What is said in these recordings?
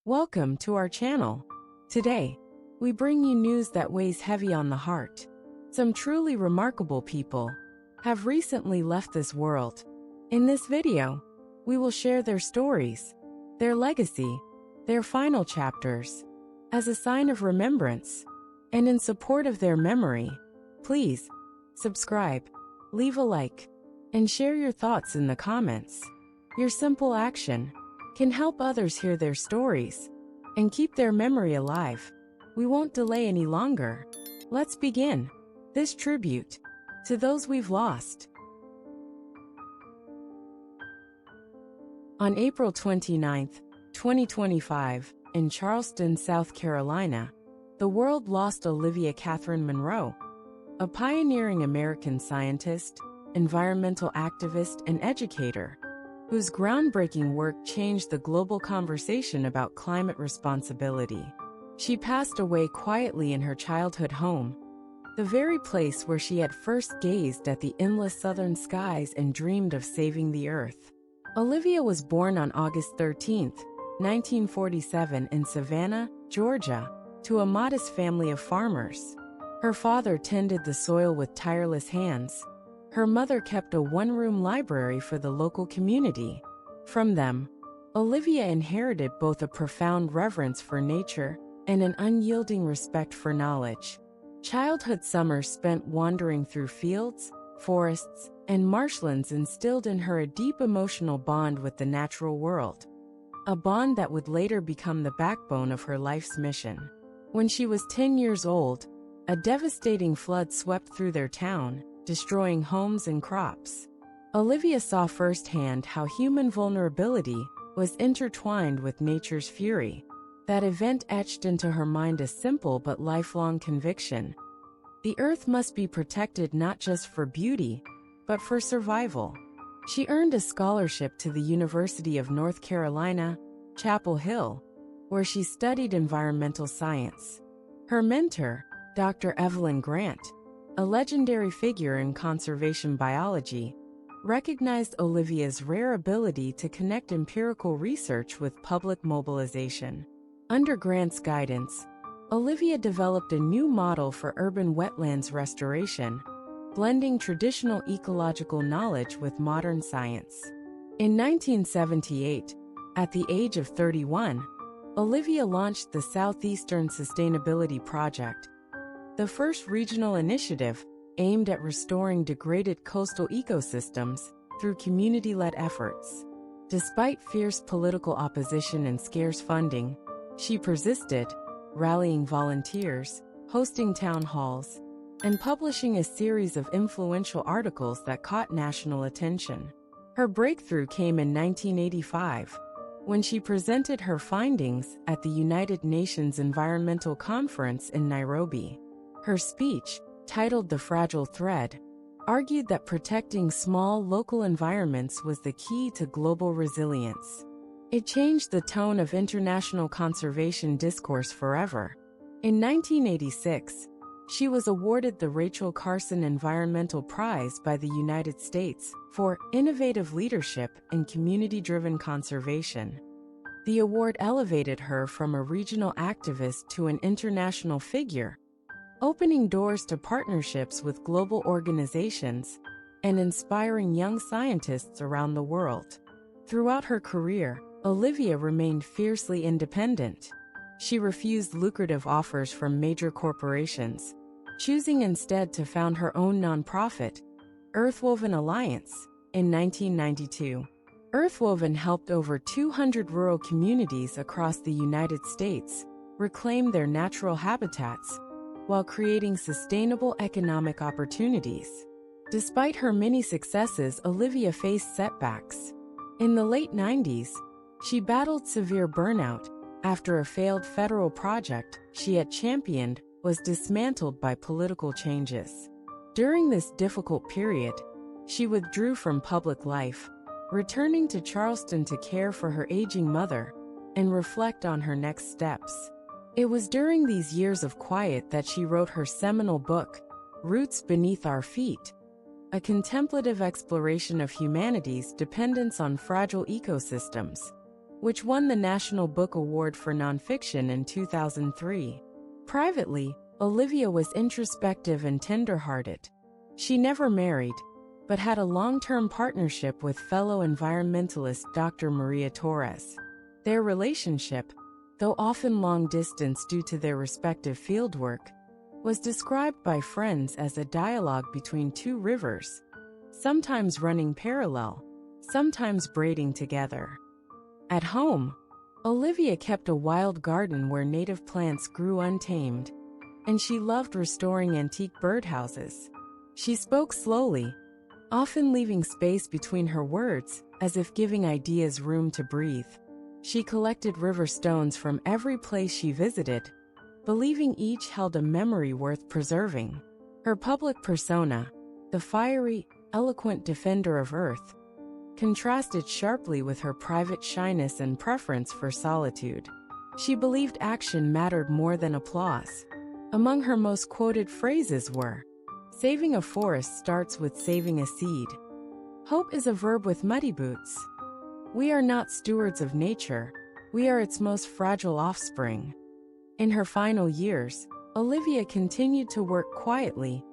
Welcome to our channel. Today, we bring you news that weighs heavy on the heart. Some truly remarkable people have recently left this world. In this video, we will share their stories, their legacy, their final chapters. As a sign of remembrance and in support of their memory, please subscribe, leave a like, and share your thoughts in the comments. Your simple action can help others hear their stories and keep their memory alive. We won't delay any longer. Let's begin this tribute to those we've lost. On April 29, 2025, in Charleston, South Carolina, the world lost Olivia Katherine Monroe, a pioneering American scientist, environmental activist, and educator, whose groundbreaking work changed the global conversation about climate responsibility. She passed away quietly in her childhood home, the very place where she had first gazed at the endless southern skies and dreamed of saving the earth. Olivia was born on August 13, 1947, in Savannah, Georgia, to a modest family of farmers. Her father tended the soil with tireless hands. Her mother kept a one-room library for the local community. From them, Olivia inherited both a profound reverence for nature and an unyielding respect for knowledge. Childhood summers spent wandering through fields, forests, and marshlands instilled in her a deep emotional bond with the natural world, a bond that would later become the backbone of her life's mission. When she was 10 years old, a devastating flood swept through their town, destroying homes and crops. Olivia saw firsthand how human vulnerability was intertwined with nature's fury. That event etched into her mind a simple but lifelong conviction: the earth must be protected not just for beauty, but for survival. She earned a scholarship to the University of North Carolina, Chapel Hill, where she studied environmental science. Her mentor, Dr. Evelyn Grant, a legendary figure in conservation biology, recognized Olivia's rare ability to connect empirical research with public mobilization. Under Grant's guidance, Olivia developed a new model for urban wetlands restoration, blending traditional ecological knowledge with modern science. In 1978, at the age of 31, Olivia launched the Southeastern Sustainability Project, the first regional initiative aimed at restoring degraded coastal ecosystems through community-led efforts. Despite fierce political opposition and scarce funding, she persisted, rallying volunteers, hosting town halls, and publishing a series of influential articles that caught national attention. Her breakthrough came in 1985, when she presented her findings at the United Nations Environmental Conference in Nairobi. Her speech, titled "The Fragile Thread," argued that protecting small local environments was the key to global resilience. It changed the tone of international conservation discourse forever. In 1986, she was awarded the Rachel Carson Environmental Prize by the United States for innovative leadership in community-driven conservation. The award elevated her from a regional activist to an international figure, opening doors to partnerships with global organizations and inspiring young scientists around the world. Throughout her career, Olivia remained fiercely independent. She refused lucrative offers from major corporations, choosing instead to found her own nonprofit, Earthwoven Alliance, in 1992. Earthwoven helped over 200 rural communities across the United States reclaim their natural habitats while creating sustainable economic opportunities. Despite her many successes, Olivia faced setbacks. In the late 90s, she battled severe burnout after a failed federal project she had championed was dismantled by political changes. During this difficult period, she withdrew from public life, returning to Charleston to care for her aging mother and reflect on her next steps. It was during these years of quiet that she wrote her seminal book, Roots Beneath Our Feet, a contemplative exploration of humanity's dependence on fragile ecosystems. which won the National Book Award for Nonfiction in 2003. Privately, Olivia was introspective and tender-hearted. She never married, but had a long-term partnership with fellow environmentalist Dr. Maria Torres. Their relationship, though often long-distance due to their respective fieldwork, was described by friends as a dialogue between two rivers, sometimes running parallel, sometimes braiding together. At home, Olivia kept a wild garden where native plants grew untamed, and she loved restoring antique birdhouses. She spoke slowly, often leaving space between her words, as if giving ideas room to breathe. She collected river stones from every place she visited, believing each held a memory worth preserving. Her public persona, the fiery, eloquent defender of Earth, contrasted sharply with her private shyness and preference for solitude. She believed action mattered more than applause. Among her most quoted phrases were, "Saving a forest starts with saving a seed. Hope is a verb with muddy boots. We are not stewards of nature, we are its most fragile offspring." In her final years, Olivia continued to work quietly,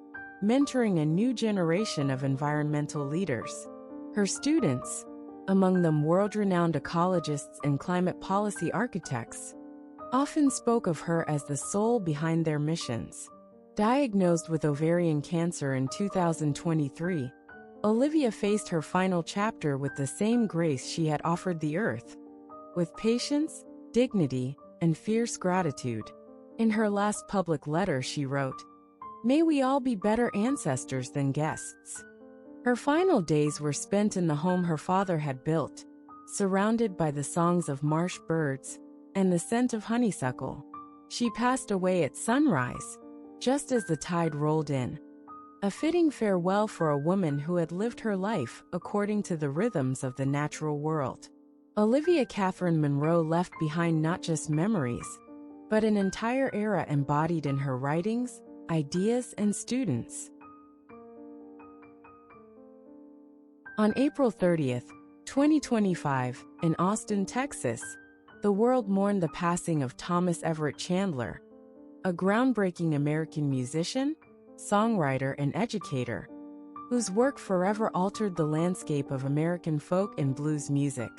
mentoring a new generation of environmental leaders. Her students, among them world-renowned ecologists and climate policy architects, often spoke of her as the soul behind their missions. Diagnosed with ovarian cancer in 2023, Olivia faced her final chapter with the same grace she had offered the earth, with patience, dignity, and fierce gratitude. In her last public letter she wrote, "May we all be better ancestors than guests." Her final days were spent in the home her father had built, surrounded by the songs of marsh birds and the scent of honeysuckle. She passed away at sunrise, just as the tide rolled in. A fitting farewell for a woman who had lived her life according to the rhythms of the natural world. Olivia Catherine Munro left behind not just memories, but an entire era embodied in her writings, ideas, and students. On April 30th, 2025, in Austin, Texas, the world mourned the passing of Thomas Everett Chandler, a groundbreaking American musician, songwriter, and educator, whose work forever altered the landscape of American folk and blues music.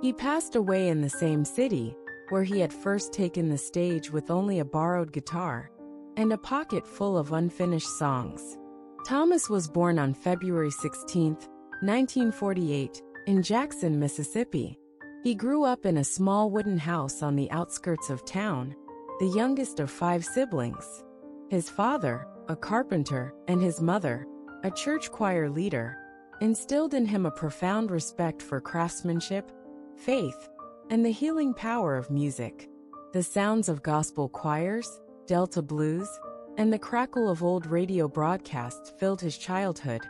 He passed away in the same city, where he had first taken the stage with only a borrowed guitar and a pocket full of unfinished songs. Thomas was born on February 16, 1948, in Jackson, Mississippi. He grew up in a small wooden house on the outskirts of town, the youngest of 5 siblings. His father, a carpenter, and his mother, a church choir leader, instilled in him a profound respect for craftsmanship, faith, and the healing power of music. The sounds of gospel choirs, Delta blues, and the crackle of old radio broadcasts filled his childhood,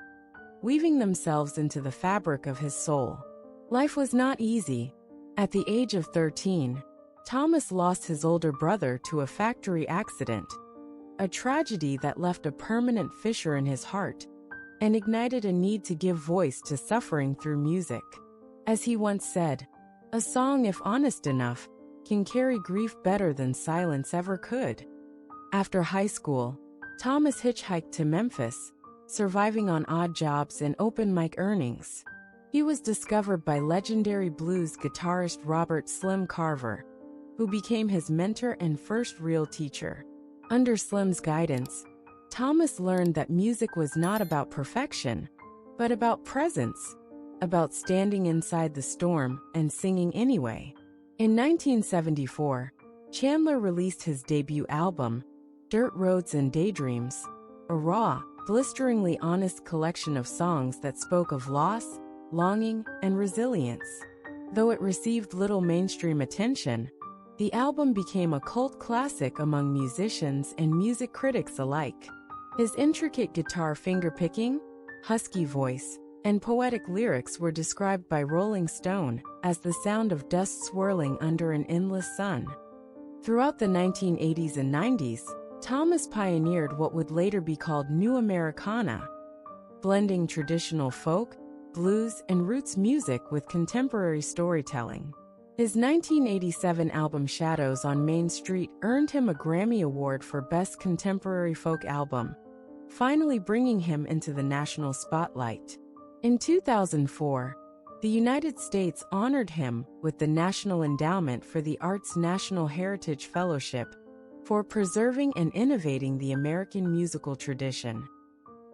weaving themselves into the fabric of his soul. Life was not easy. At the age of 13, Thomas lost his older brother to a factory accident, a tragedy that left a permanent fissure in his heart and ignited a need to give voice to suffering through music. As he once said, "A song, if honest enough, can carry grief better than silence ever could." After high school, Thomas hitchhiked to Memphis, surviving on odd jobs and open mic earnings. He was discovered by legendary blues guitarist Robert "Slim" Carver, who became his mentor and first real teacher. Under Slim's guidance, Thomas learned that music was not about perfection, but about presence, about standing inside the storm and singing anyway. In 1974, Chandler released his debut album, Dirt Roads and Daydreams, a raw, blisteringly honest collection of songs that spoke of loss, longing, and resilience. Though it received little mainstream attention, the album became a cult classic among musicians and music critics alike. His intricate guitar fingerpicking, husky voice, and poetic lyrics were described by Rolling Stone as the sound of dust swirling under an endless sun. Throughout the 1980s and 90s, Thomas pioneered what would later be called New Americana, blending traditional folk, blues, and roots music with contemporary storytelling. His 1987 album Shadows on Main Street earned him a Grammy Award for Best Contemporary Folk Album, finally bringing him into the national spotlight. In 2004, the United States honored him with the National Endowment for the Arts National Heritage Fellowship for preserving and innovating the American musical tradition.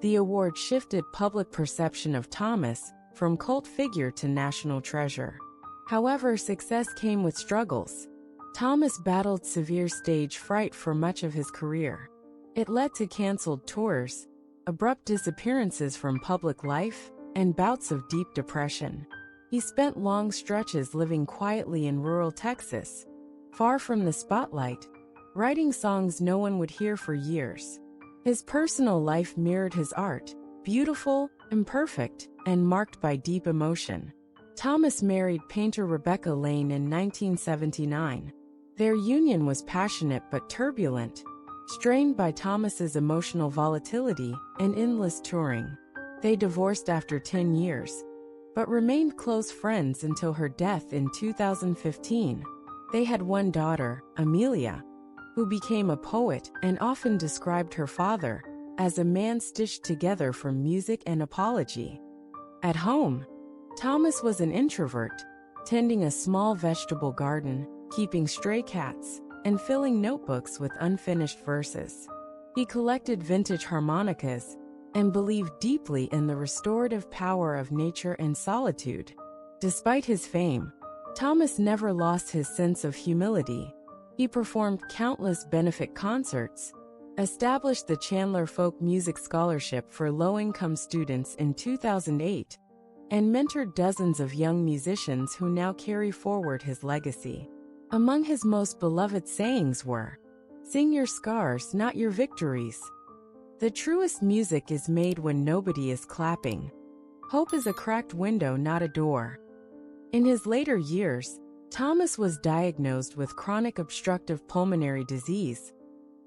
The award shifted public perception of Thomas from cult figure to national treasure. However, success came with struggles. Thomas battled severe stage fright for much of his career. It led to canceled tours, abrupt disappearances from public life, and bouts of deep depression. He spent long stretches living quietly in rural Texas, far from the spotlight, writing songs no one would hear for years. His personal life mirrored his art, beautiful, imperfect, and marked by deep emotion. Thomas married painter Rebecca Lane in 1979. Their union was passionate but turbulent, strained by Thomas's emotional volatility and endless touring. They divorced after 10 years, but remained close friends until her death in 2015. They had one daughter, Amelia, who became a poet and often described her father as a man stitched together from music and apology. At home, Thomas was an introvert, tending a small vegetable garden, keeping stray cats, and filling notebooks with unfinished verses. He collected vintage harmonicas and believed deeply in the restorative power of nature and solitude. Despite his fame, Thomas never lost his sense of humility. He performed countless benefit concerts, established the Chandler Folk Music Scholarship for low-income students in 2008, and mentored dozens of young musicians who now carry forward his legacy. Among his most beloved sayings were, "Sing your scars, not your victories." "The truest music is made when nobody is clapping." "Hope is a cracked window, not a door." In his later years, Thomas was diagnosed with chronic obstructive pulmonary disease,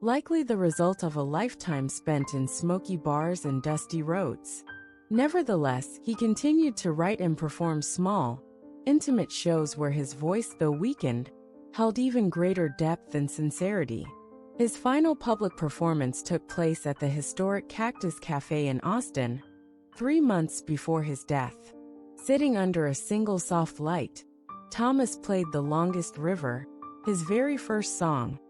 likely the result of a lifetime spent in smoky bars and dusty roads. Nevertheless, he continued to write and perform small, intimate shows where his voice, though weakened, held even greater depth and sincerity. His final public performance took place at the historic Cactus Cafe in Austin, 3 months before his death. Sitting under a single soft light, Thomas played The Longest River, his very first song,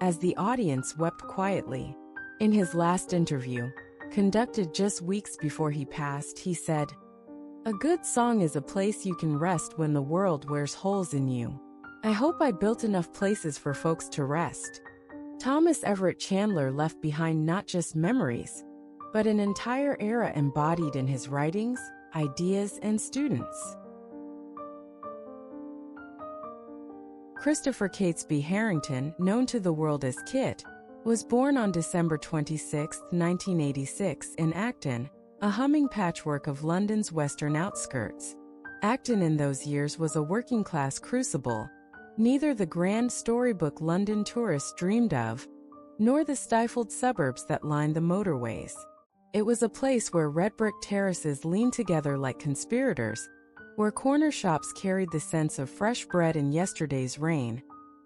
as the audience wept quietly. In his last interview, conducted just weeks before he passed, he said, "A good song is a place you can rest when the world wears holes in you. I hope I built enough places for folks to rest." Thomas Everett Chandler left behind not just memories, but an entire era embodied in his writings, ideas, and students. Christopher Catesby Harrington, known to the world as Kit, was born on December 26, 1986 in Acton, a humming patchwork of London's western outskirts. Acton in those years was a working-class crucible, neither the grand storybook London tourists dreamed of, nor the stifled suburbs that lined the motorways. It was a place where red brick terraces leaned together like conspirators, where corner shops carried the sense of fresh bread in yesterday's rain,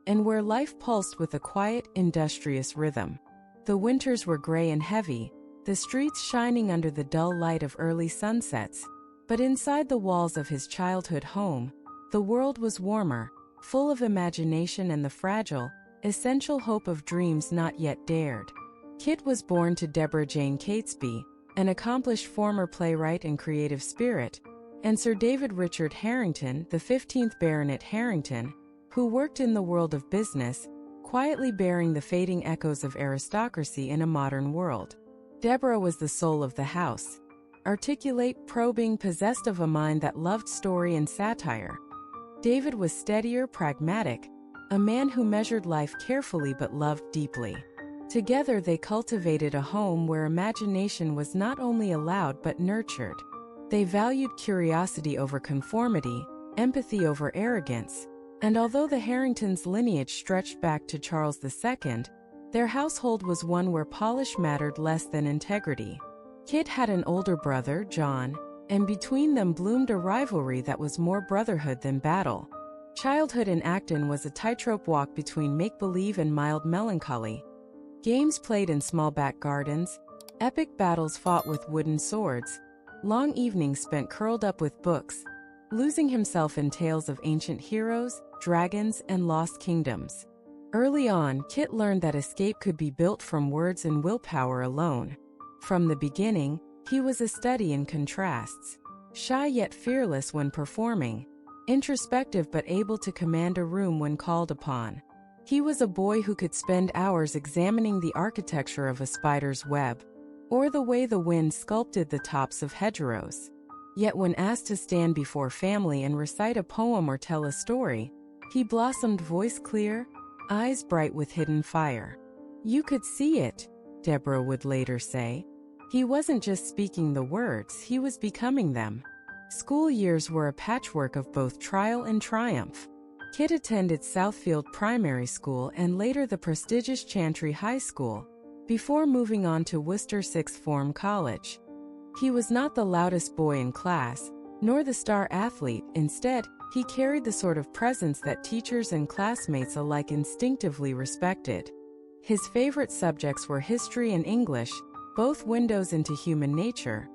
and where life pulsed with a quiet, industrious rhythm. The winters were gray and heavy, the streets shining under the dull light of early sunsets, but inside the walls of his childhood home, the world was warmer, full of imagination and the fragile, essential hope of dreams not yet dared. Kit was born to Deborah Jane Catesby, an accomplished former playwright and creative spirit, and Sir David Richard Harrington, the 15th Baronet Harrington, who worked in the world of business, quietly bearing the fading echoes of aristocracy in a modern world. Deborah was the soul of the house, articulate, probing, possessed of a mind that loved story and satire. David was steadier, pragmatic, a man who measured life carefully but loved deeply. Together they cultivated a home where imagination was not only allowed but nurtured. They valued curiosity over conformity, empathy over arrogance, and although the Harringtons' lineage stretched back to Charles II, their household was one where polish mattered less than integrity. Kit had an older brother, John, and between them bloomed a rivalry that was more brotherhood than battle. Childhood in Acton was a tightrope walk between make-believe and mild melancholy. Games played in small back gardens, epic battles fought with wooden swords, long evenings spent curled up with books, losing himself in tales of ancient heroes, dragons, and lost kingdoms. Early on, Kit learned that escape could be built from words and willpower alone. From the beginning, he was a study in contrasts. Shy yet fearless when performing, introspective but able to command a room when called upon. He was a boy who could spend hours examining the architecture of a spider's web, or the way the wind sculpted the tops of hedgerows. Yet when asked to stand before family and recite a poem or tell a story, he blossomed, voice clear, eyes bright with hidden fire. You could see it, Deborah would later say. He wasn't just speaking the words, he was becoming them. School years were a patchwork of both trial and triumph. Kit attended Southfield Primary School and later the prestigious Chantry High School, before moving on to Worcester Sixth Form College. He was not the loudest boy in class, nor the star athlete. Instead, he carried the sort of presence that teachers and classmates alike instinctively respected. His favorite subjects were history and English, both windows into human nature,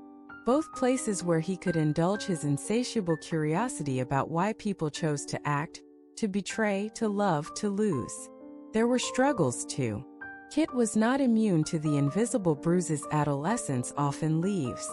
both places where he could indulge his insatiable curiosity about why people chose to act, to betray, to love, to lose. There were struggles too. Kit was not immune to the invisible bruises adolescence often leaves.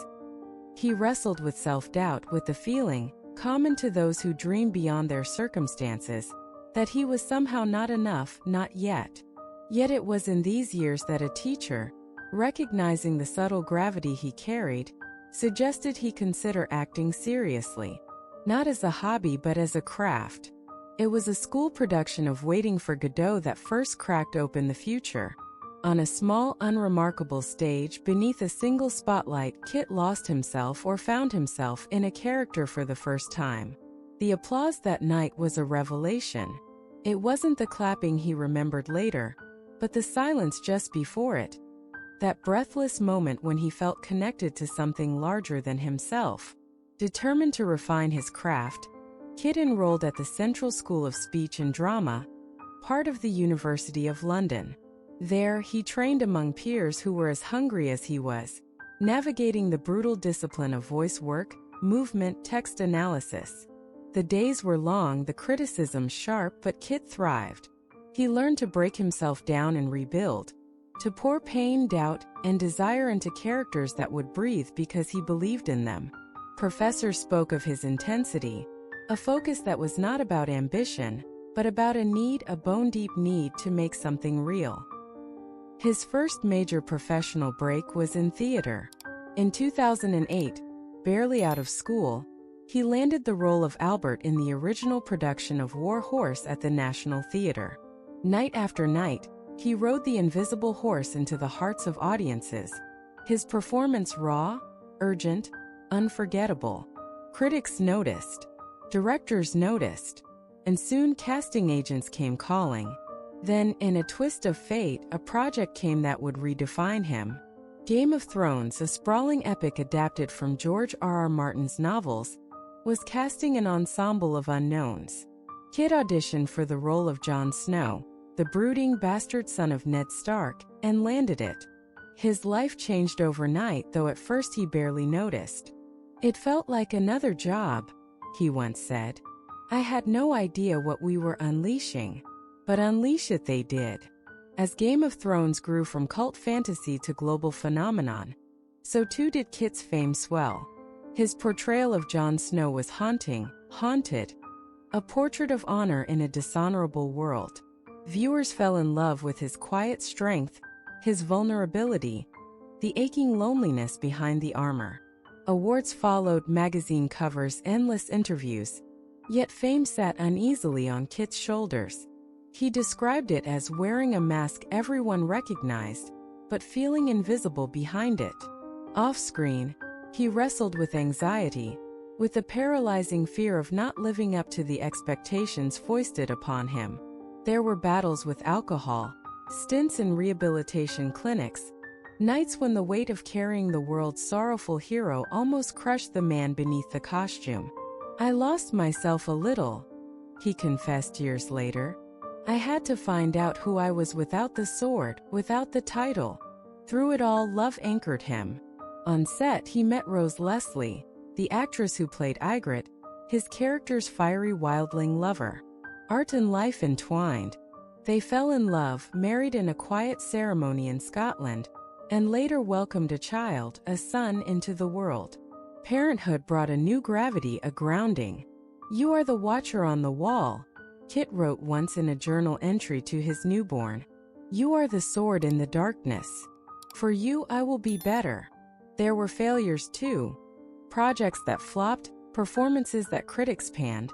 He wrestled with self-doubt, with the feeling, common to those who dream beyond their circumstances, that he was somehow not enough, not yet. Yet it was in these years that a teacher, recognizing the subtle gravity he carried, suggested he consider acting seriously, not as a hobby but as a craft. It was a school production of Waiting for Godot that first cracked open the future. On a small, unremarkable stage beneath a single spotlight, Kit lost himself or found himself in a character for the first time. The applause that night was a revelation. It wasn't the clapping he remembered later, but the silence just before it. That breathless moment when he felt connected to something larger than himself. Determined to refine his craft, Kit enrolled at the Central School of Speech and Drama, part of the University of London. There, he trained among peers who were as hungry as he was, navigating the brutal discipline of voice work, movement, text analysis. The days were long, the criticism sharp, but Kit thrived. He learned to break himself down and rebuild, to pour pain, doubt, and desire into characters that would breathe because he believed in them. Professors spoke of his intensity, a focus that was not about ambition, but about a need, a bone-deep need to make something real. His first major professional break was in theater. In 2008, barely out of school, he landed the role of Albert in the original production of War Horse at the National Theatre. Night after night, he rode the invisible horse into the hearts of audiences, his performance raw, urgent, unforgettable. Critics noticed, directors noticed, and soon casting agents came calling. Then, in a twist of fate, a project came that would redefine him. Game of Thrones, a sprawling epic adapted from George R.R. Martin's novels, was casting an ensemble of unknowns. Kit auditioned for the role of Jon Snow, the brooding bastard son of Ned Stark, and landed it. His life changed overnight, though at first he barely noticed. "It felt like another job," he once said. "I had no idea what we were unleashing. But unleash it they did." As Game of Thrones grew from cult fantasy to global phenomenon, so too did Kit's fame swell. His portrayal of Jon Snow was haunted, a portrait of honor in a dishonorable world. Viewers fell in love with his quiet strength, his vulnerability, the aching loneliness behind the armor. Awards followed, magazine covers, endless interviews. Yet fame sat uneasily on Kit's shoulders. He described it as wearing a mask everyone recognized, but feeling invisible behind it. Off-screen, he wrestled with anxiety, with the paralyzing fear of not living up to the expectations foisted upon him. There were battles with alcohol, stints in rehabilitation clinics, nights when the weight of carrying the world's sorrowful hero almost crushed the man beneath the costume. "I lost myself a little," he confessed years later. I had to find out who I was without the sword, without the title. Through it all, love anchored him. On set, he met Rose Leslie, the actress who played Ygritte, his character's fiery wildling lover. Art and life entwined. They fell in love, married in a quiet ceremony in Scotland, and later welcomed a child, a son, into the world. Parenthood brought a new gravity, a grounding. "You are the watcher on the wall," Kit wrote once in a journal entry to his newborn. "You are the sword in the darkness. For you I will be better." There were failures too. Projects that flopped, performances that critics panned,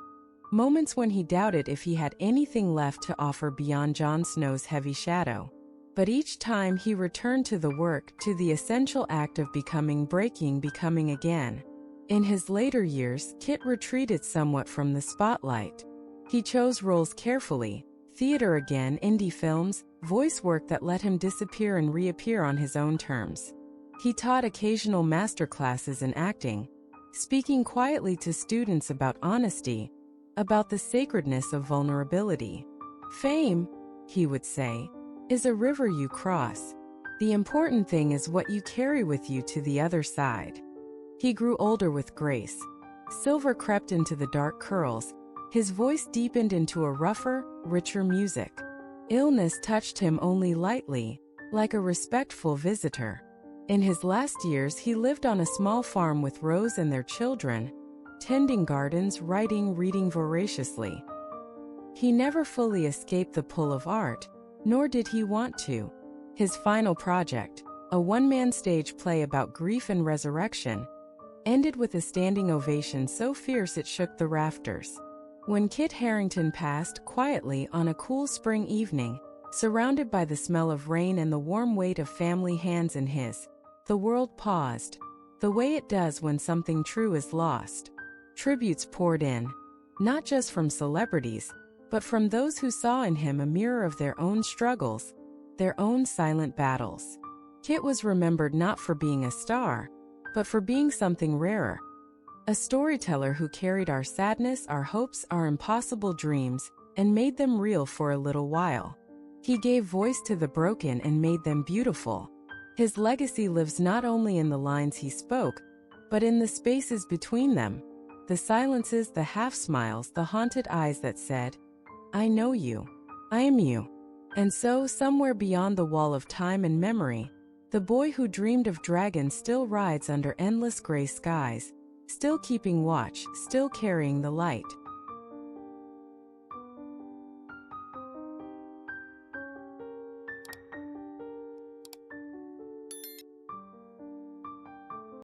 moments when he doubted if he had anything left to offer beyond Jon Snow's heavy shadow. But each time he returned to the work, to the essential act of becoming, breaking, becoming again. In his later years, Kit retreated somewhat from the spotlight. He chose roles carefully, theater again, indie films, voice work that let him disappear and reappear on his own terms. He taught occasional masterclasses in acting, speaking quietly to students about honesty, about the sacredness of vulnerability. "Fame," he would say, "is a river you cross. The important thing is what you carry with you to the other side." He grew older with grace. Silver crept into the dark curls. His voice deepened into a rougher, richer music. Illness touched him only lightly, like a respectful visitor. In his last years, he lived on a small farm with Rose and their children, tending gardens, writing, reading voraciously. He never fully escaped the pull of art, nor did he want to. His final project, a one-man stage play about grief and resurrection, ended with a standing ovation so fierce it shook the rafters. When Kit Harington passed quietly on a cool spring evening, surrounded by the smell of rain and the warm weight of family hands in his, the world paused, the way it does when something true is lost. Tributes poured in, not just from celebrities, but from those who saw in him a mirror of their own struggles, their own silent battles. Kit was remembered not for being a star, but for being something rarer. A storyteller who carried our sadness, our hopes, our impossible dreams, and made them real for a little while. He gave voice to the broken and made them beautiful. His legacy lives not only in the lines he spoke, but in the spaces between them, the silences, the half-smiles, the haunted eyes that said, "I know you. I am you." And so, somewhere beyond the wall of time and memory, the boy who dreamed of dragons still rides under endless gray skies, still keeping watch, still carrying the light.